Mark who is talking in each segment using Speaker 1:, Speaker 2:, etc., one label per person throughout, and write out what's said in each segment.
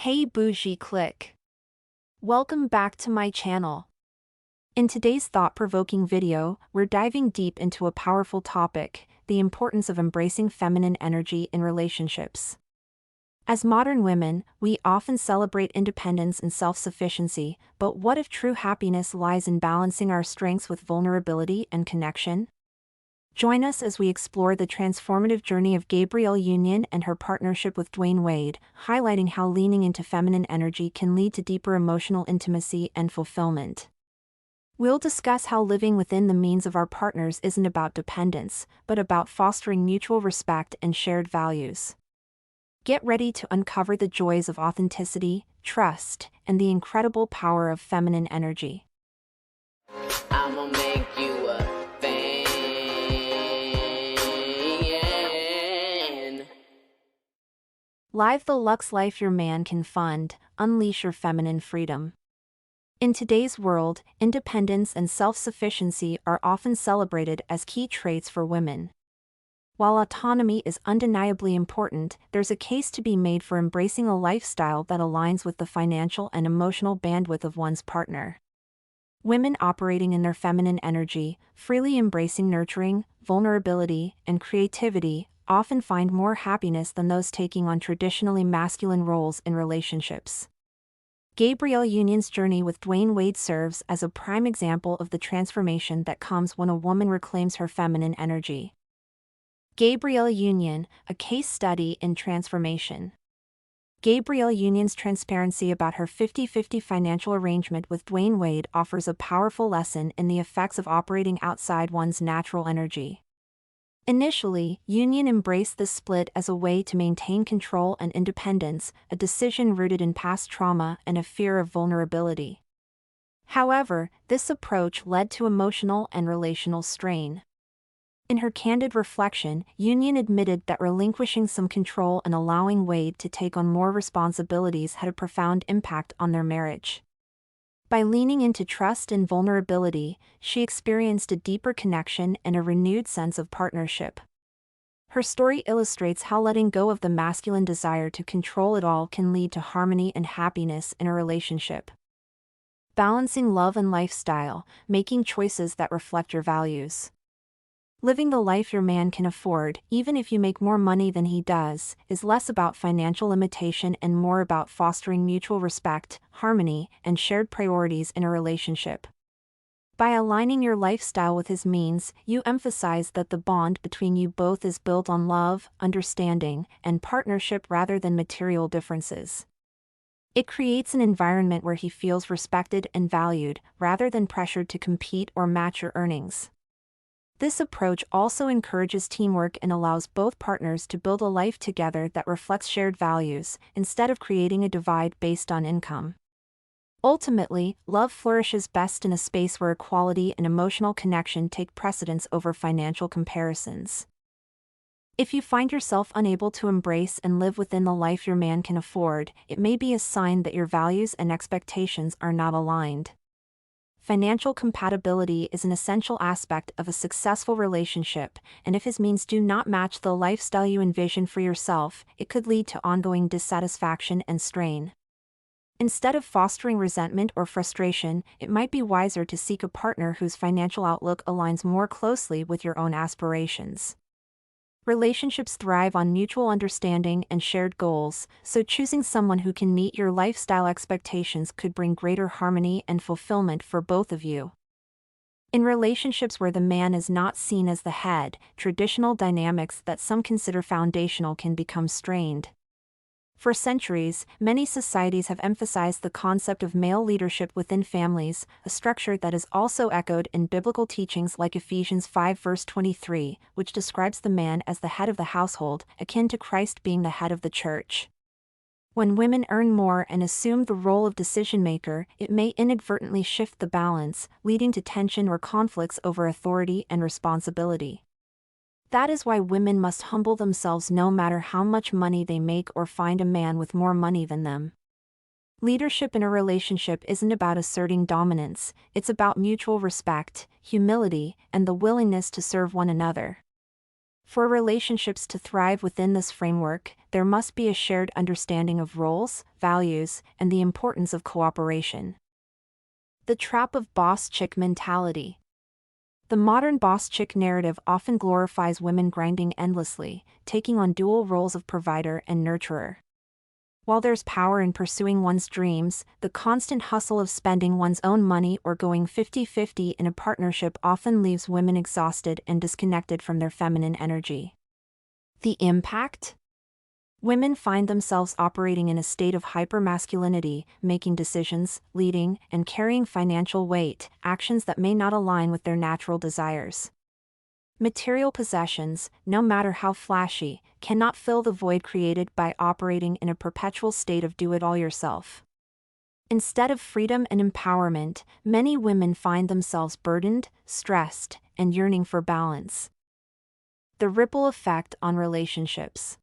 Speaker 1: Hey Bougie click. Welcome back to my channel. In today's thought-provoking video, we're diving deep into a powerful topic, the importance of embracing feminine energy in relationships. As modern women, we often celebrate independence and self-sufficiency, but what if true happiness lies in balancing our strengths with vulnerability and connection? Join us as we explore the transformative journey of Gabrielle Union and her partnership with Dwayne Wade, highlighting how leaning into feminine energy can lead to deeper emotional intimacy and fulfillment. We'll discuss how living within the means of our partners isn't about dependence, but about fostering mutual respect and shared values. Get ready to uncover the joys of authenticity, trust, and the incredible power of feminine energy.
Speaker 2: I'ma make you a fan.
Speaker 1: Live the luxe life your man can fund, unleash your feminine freedom. In today's world, independence and self-sufficiency are often celebrated as key traits for women. While autonomy is undeniably important, there's a case to be made for embracing a lifestyle that aligns with the financial and emotional bandwidth of one's partner. Women operating in their feminine energy, freely embracing nurturing, vulnerability, and creativity, often find more happiness than those taking on traditionally masculine roles in relationships. Gabrielle Union's journey with Dwayne Wade serves as a prime example of the transformation that comes when a woman reclaims her feminine energy. Gabrielle Union, a case study in transformation. Gabrielle Union's transparency about her 50-50 financial arrangement with Dwayne Wade offers a powerful lesson in the effects of operating outside one's natural energy. Initially, Union embraced this split as a way to maintain control and independence, a decision rooted in past trauma and a fear of vulnerability. However, this approach led to emotional and relational strain. In her candid reflection, Union admitted that relinquishing some control and allowing Wade to take on more responsibilities had a profound impact on their marriage. By leaning into trust and vulnerability, she experienced a deeper connection and a renewed sense of partnership. Her story illustrates how letting go of the masculine desire to control it all can lead to harmony and happiness in a relationship. Balancing love and lifestyle, making choices that reflect your values. Living the life your man can afford, even if you make more money than he does, is less about financial limitation and more about fostering mutual respect, harmony, and shared priorities in a relationship. By aligning your lifestyle with his means, you emphasize that the bond between you both is built on love, understanding, and partnership rather than material differences. It creates an environment where he feels respected and valued, rather than pressured to compete or match your earnings. This approach also encourages teamwork and allows both partners to build a life together that reflects shared values, instead of creating a divide based on income. Ultimately, love flourishes best in a space where equality and emotional connection take precedence over financial comparisons. If you find yourself unable to embrace and live within the life your man can afford, it may be a sign that your values and expectations are not aligned. Financial compatibility is an essential aspect of a successful relationship, and if his means do not match the lifestyle you envision for yourself, it could lead to ongoing dissatisfaction and strain. Instead of fostering resentment or frustration, it might be wiser to seek a partner whose financial outlook aligns more closely with your own aspirations. Relationships thrive on mutual understanding and shared goals, so choosing someone who can meet your lifestyle expectations could bring greater harmony and fulfillment for both of you. In relationships where the man is not seen as the head, traditional dynamics that some consider foundational can become strained. For centuries, many societies have emphasized the concept of male leadership within families, a structure that is also echoed in biblical teachings like Ephesians 5 verse 23, which describes the man as the head of the household, akin to Christ being the head of the church. When women earn more and assume the role of decision-maker, it may inadvertently shift the balance, leading to tension or conflicts over authority and responsibility. That is why women must humble themselves no matter how much money they make or find a man with more money than them. Leadership in a relationship isn't about asserting dominance, it's about mutual respect, humility, and the willingness to serve one another. For relationships to thrive within this framework, there must be a shared understanding of roles, values, and the importance of cooperation. The trap of boss chick mentality. The modern boss chick narrative often glorifies women grinding endlessly, taking on dual roles of provider and nurturer. While there's power in pursuing one's dreams, the constant hustle of spending one's own money or going 50-50 in a partnership often leaves women exhausted and disconnected from their feminine energy. The impact? Women find themselves operating in a state of hypermasculinity, making decisions, leading, and carrying financial weight, actions that may not align with their natural desires. Material possessions, no matter how flashy, cannot fill the void created by operating in a perpetual state of do-it-all-yourself. Instead of freedom and empowerment, many women find themselves burdened, stressed, and yearning for balance. The ripple effect on relationships.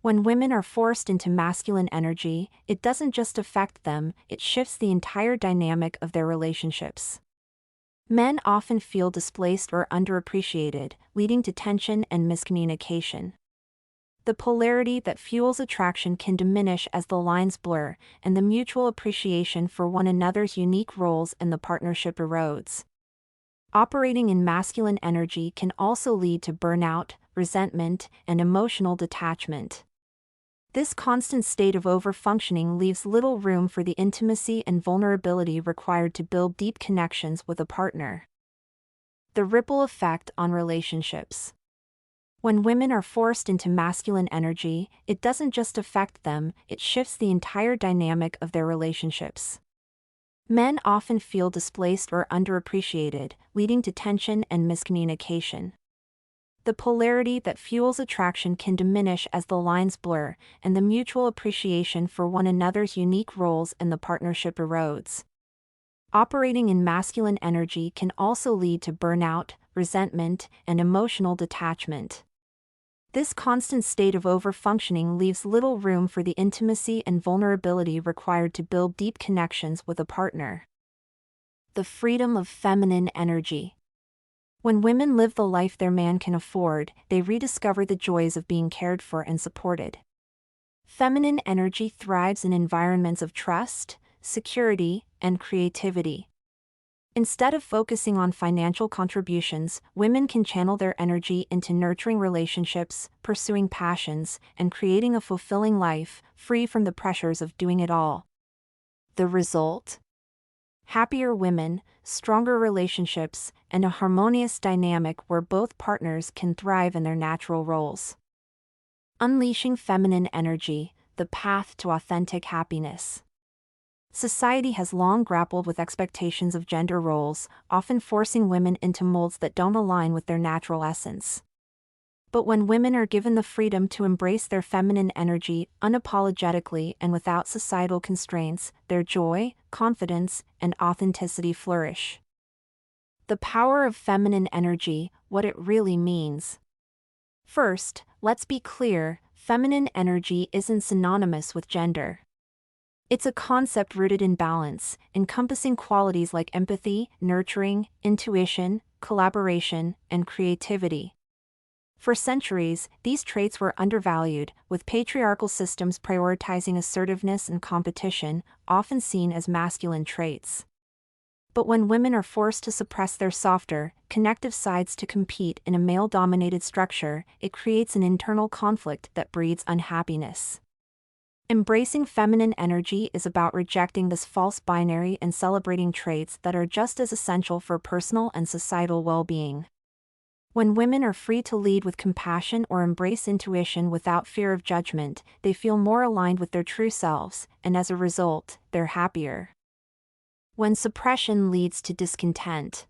Speaker 1: When women are forced into masculine energy, it doesn't just affect them, it shifts the entire dynamic of their relationships. Men often feel displaced or underappreciated, leading to tension and miscommunication. The polarity that fuels attraction can diminish as the lines blur, and the mutual appreciation for one another's unique roles in the partnership erodes. Operating in masculine energy can also lead to burnout, resentment, and emotional detachment. This constant state of overfunctioning leaves little room for the intimacy and vulnerability required to build deep connections with a partner. The ripple effect on relationships. When women are forced into masculine energy, it doesn't just affect them, it shifts the entire dynamic of their relationships. Men often feel displaced or underappreciated, leading to tension and miscommunication. The polarity that fuels attraction can diminish as the lines blur, and the mutual appreciation for one another's unique roles in the partnership erodes. Operating in masculine energy can also lead to burnout, resentment, and emotional detachment. This constant state of overfunctioning leaves little room for the intimacy and vulnerability required to build deep connections with a partner. The freedom of feminine energy. When women live the life their man can afford, they rediscover the joys of being cared for and supported. Feminine energy thrives in environments of trust, security, and creativity. Instead of focusing on financial contributions, women can channel their energy into nurturing relationships, pursuing passions, and creating a fulfilling life, free from the pressures of doing it all. The result? Happier women, stronger relationships, and a harmonious dynamic where both partners can thrive in their natural roles. Unleashing feminine energy, the path to authentic happiness. Society has long grappled with expectations of gender roles, often forcing women into molds that don't align with their natural essence. But when women are given the freedom to embrace their feminine energy unapologetically and without societal constraints, their joy, confidence, and authenticity flourish. The power of feminine energy, what it really means. First, let's be clear, feminine energy isn't synonymous with gender. It's a concept rooted in balance, encompassing qualities like empathy, nurturing, intuition, collaboration, and creativity. For centuries, these traits were undervalued, with patriarchal systems prioritizing assertiveness and competition, often seen as masculine traits. But when women are forced to suppress their softer, connective sides to compete in a male-dominated structure, it creates an internal conflict that breeds unhappiness. Embracing feminine energy is about rejecting this false binary and celebrating traits that are just as essential for personal and societal well-being. When women are free to lead with compassion or embrace intuition without fear of judgment, they feel more aligned with their true selves, and as a result, they're happier. When suppression leads to discontent.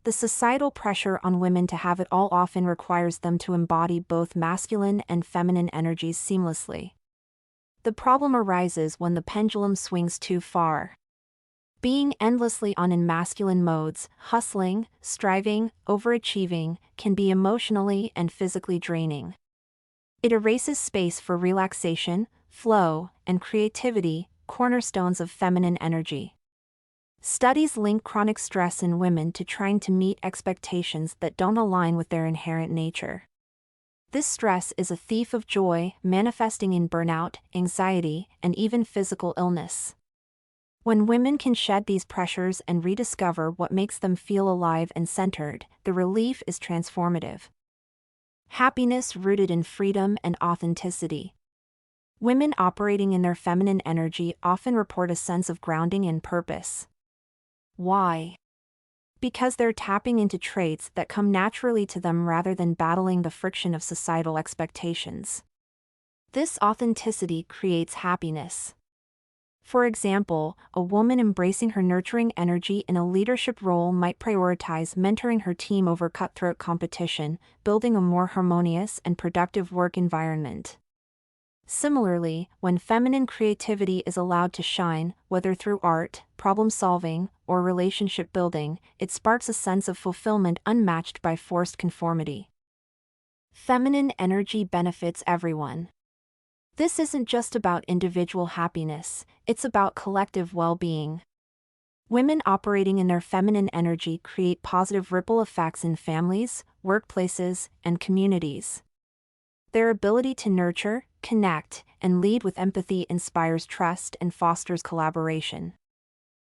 Speaker 1: The societal pressure on women to have it all often requires them to embody both masculine and feminine energies seamlessly. The problem arises when the pendulum swings too far. Being endlessly on in masculine modes, hustling, striving, overachieving, can be emotionally and physically draining. It erases space for relaxation, flow, and creativity, cornerstones of feminine energy. Studies link chronic stress in women to trying to meet expectations that don't align with their inherent nature. This stress is a thief of joy, manifesting in burnout, anxiety, and even physical illness. When women can shed these pressures and rediscover what makes them feel alive and centered, the relief is transformative. Happiness rooted in freedom and authenticity. Women operating in their feminine energy often report a sense of grounding and purpose. Why? Because they're tapping into traits that come naturally to them rather than battling the friction of societal expectations. This authenticity creates happiness. For example, a woman embracing her nurturing energy in a leadership role might prioritize mentoring her team over cutthroat competition, building a more harmonious and productive work environment. Similarly, when feminine creativity is allowed to shine, whether through art, problem-solving, or relationship building, it sparks a sense of fulfillment unmatched by forced conformity. Feminine energy benefits everyone. This isn't just about individual happiness, it's about collective well-being. Women operating in their feminine energy create positive ripple effects in families, workplaces, and communities. Their ability to nurture, connect, and lead with empathy inspires trust and fosters collaboration.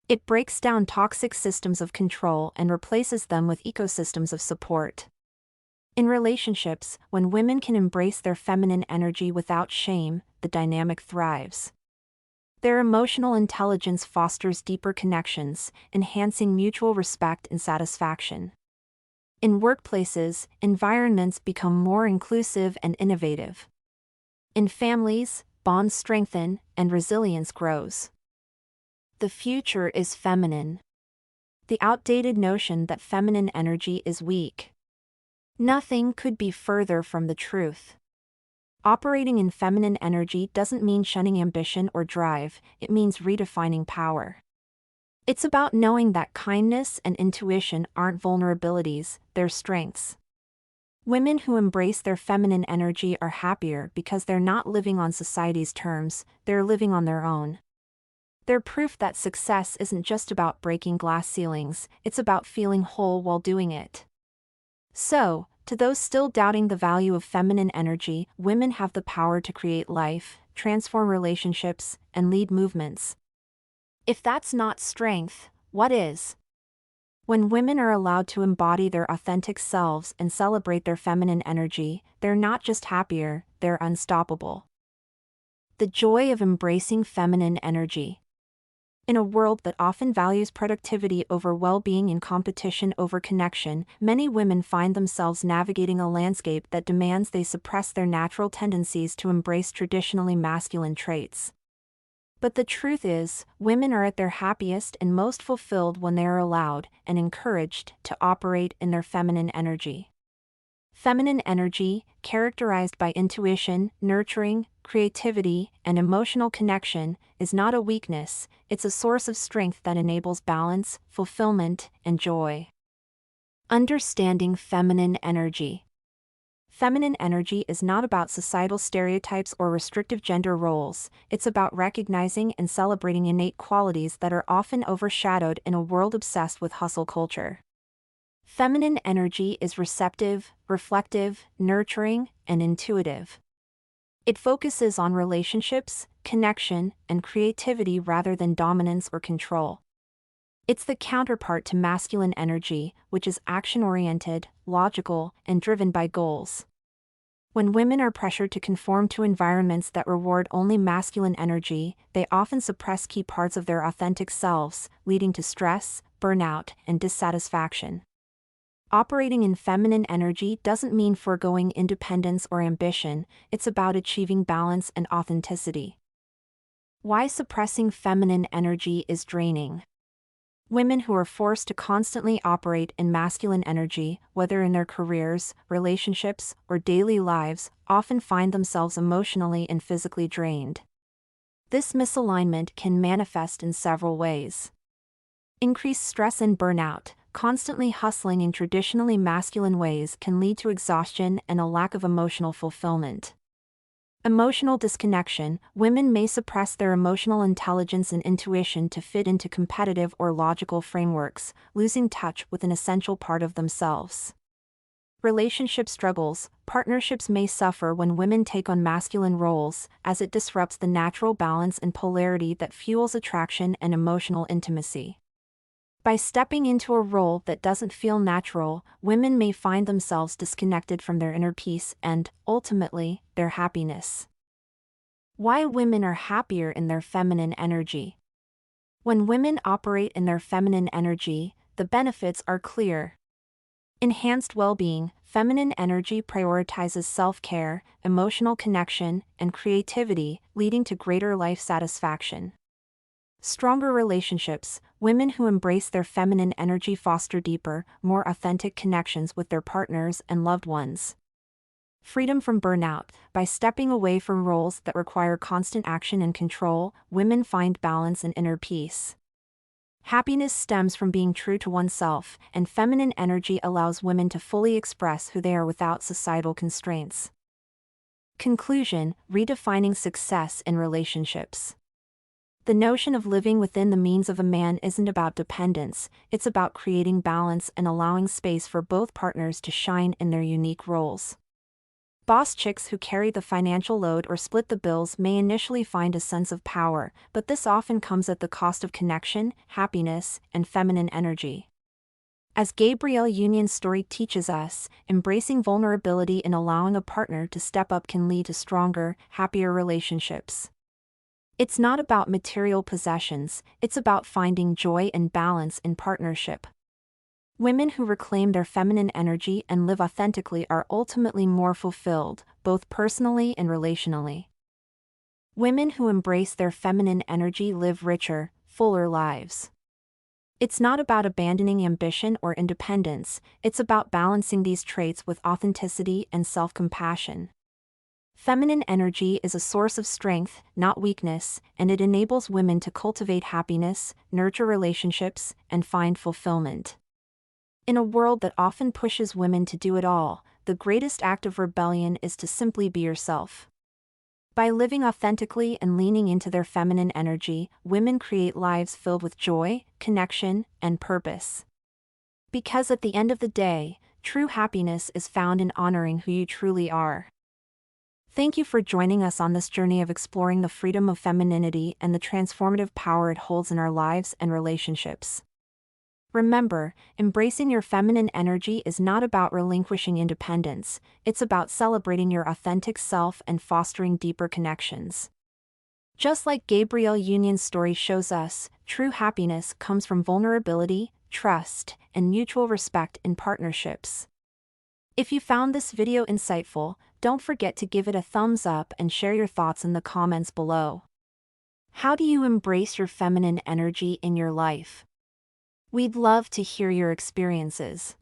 Speaker 1: It breaks down toxic systems of control and replaces them with ecosystems of support. In relationships, when women can embrace their feminine energy without shame, the dynamic thrives. Their emotional intelligence fosters deeper connections, enhancing mutual respect and satisfaction. In workplaces, environments become more inclusive and innovative. In families, bonds strengthen, and resilience grows. The future is feminine. The outdated notion that feminine energy is weak. Nothing could be further from the truth. Operating in feminine energy doesn't mean shunning ambition or drive, it means redefining power. It's about knowing that kindness and intuition aren't vulnerabilities, they're strengths. Women who embrace their feminine energy are happier because they're not living on society's terms, they're living on their own. They're proof that success isn't just about breaking glass ceilings, it's about feeling whole while doing it. So, to those still doubting the value of feminine energy, women have the power to create life, transform relationships, and lead movements. If that's not strength, what is? When women are allowed to embody their authentic selves and celebrate their feminine energy, they're not just happier, they're unstoppable. The joy of embracing feminine energy. In a world that often values productivity over well-being and competition over connection, many women find themselves navigating a landscape that demands they suppress their natural tendencies to embrace traditionally masculine traits. But the truth is, women are at their happiest and most fulfilled when they are allowed and encouraged to operate in their feminine energy. Feminine energy, characterized by intuition, nurturing, creativity, and emotional connection, is not a weakness, it's a source of strength that enables balance, fulfillment, and joy. Understanding feminine energy. Feminine energy is not about societal stereotypes or restrictive gender roles, it's about recognizing and celebrating innate qualities that are often overshadowed in a world obsessed with hustle culture. Feminine energy is receptive, reflective, nurturing, and intuitive. It focuses on relationships, connection, and creativity rather than dominance or control. It's the counterpart to masculine energy, which is action-oriented, logical, and driven by goals. When women are pressured to conform to environments that reward only masculine energy, they often suppress key parts of their authentic selves, leading to stress, burnout, and dissatisfaction. Operating in feminine energy doesn't mean foregoing independence or ambition, it's about achieving balance and authenticity. Why suppressing feminine energy is draining. Women who are forced to constantly operate in masculine energy, whether in their careers, relationships, or daily lives, often find themselves emotionally and physically drained. This misalignment can manifest in several ways. Increased stress and burnout. Constantly hustling in traditionally masculine ways can lead to exhaustion and a lack of emotional fulfillment. Emotional disconnection. Women may suppress their emotional intelligence and intuition to fit into competitive or logical frameworks, losing touch with an essential part of themselves. Relationship struggles. Partnerships may suffer when women take on masculine roles, as it disrupts the natural balance and polarity that fuels attraction and emotional intimacy. By stepping into a role that doesn't feel natural, women may find themselves disconnected from their inner peace and, ultimately, their happiness. Why women are happier in their feminine energy. When women operate in their feminine energy, the benefits are clear. Enhanced well-being. Feminine energy prioritizes self-care, emotional connection, and creativity, leading to greater life satisfaction. Stronger relationships. Women who embrace their feminine energy foster deeper, more authentic connections with their partners and loved ones. Freedom from burnout. By stepping away from roles that require constant action and control, women find balance and inner peace. Happiness stems from being true to oneself, and feminine energy allows women to fully express who they are without societal constraints. Conclusion: redefining success in relationships. The notion of living within the means of a man isn't about dependence, it's about creating balance and allowing space for both partners to shine in their unique roles. Boss chicks who carry the financial load or split the bills may initially find a sense of power, but this often comes at the cost of connection, happiness, and feminine energy. As Gabrielle Union's story teaches us, embracing vulnerability and allowing a partner to step up can lead to stronger, happier relationships. It's not about material possessions, it's about finding joy and balance in partnership. Women who reclaim their feminine energy and live authentically are ultimately more fulfilled, both personally and relationally. Women who embrace their feminine energy live richer, fuller lives. It's not about abandoning ambition or independence, it's about balancing these traits with authenticity and self-compassion. Feminine energy is a source of strength, not weakness, and it enables women to cultivate happiness, nurture relationships, and find fulfillment. In a world that often pushes women to do it all, the greatest act of rebellion is to simply be yourself. By living authentically and leaning into their feminine energy, women create lives filled with joy, connection, and purpose. Because at the end of the day, true happiness is found in honoring who you truly are. Thank you for joining us on this journey of exploring the freedom of femininity and the transformative power it holds in our lives and relationships. Remember, embracing your feminine energy is not about relinquishing independence, it's about celebrating your authentic self and fostering deeper connections. Just like Gabrielle Union's story shows us, true happiness comes from vulnerability, trust, and mutual respect in partnerships. If you found this video insightful, don't forget to give it a thumbs up and share your thoughts in the comments below. How do you embrace your feminine energy in your life? We'd love to hear your experiences.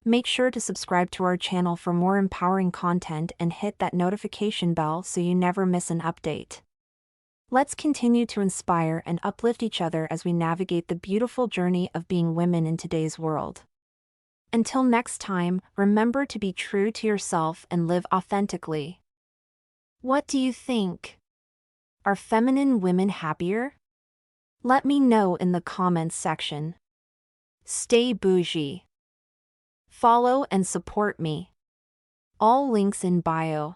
Speaker 1: Make sure to subscribe to our channel for more empowering content and hit that notification bell so you never miss an update. Let's continue to inspire and uplift each other as we navigate the beautiful journey of being women in today's world. Until next time, remember to be true to yourself and live authentically. What do you think? Are feminine women happier? Let me know in the comments section. Stay bougie. Follow and support me. All links in bio.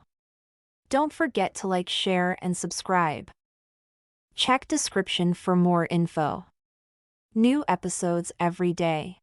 Speaker 1: Don't forget to like, share, and subscribe. Check description for more info. New episodes every day.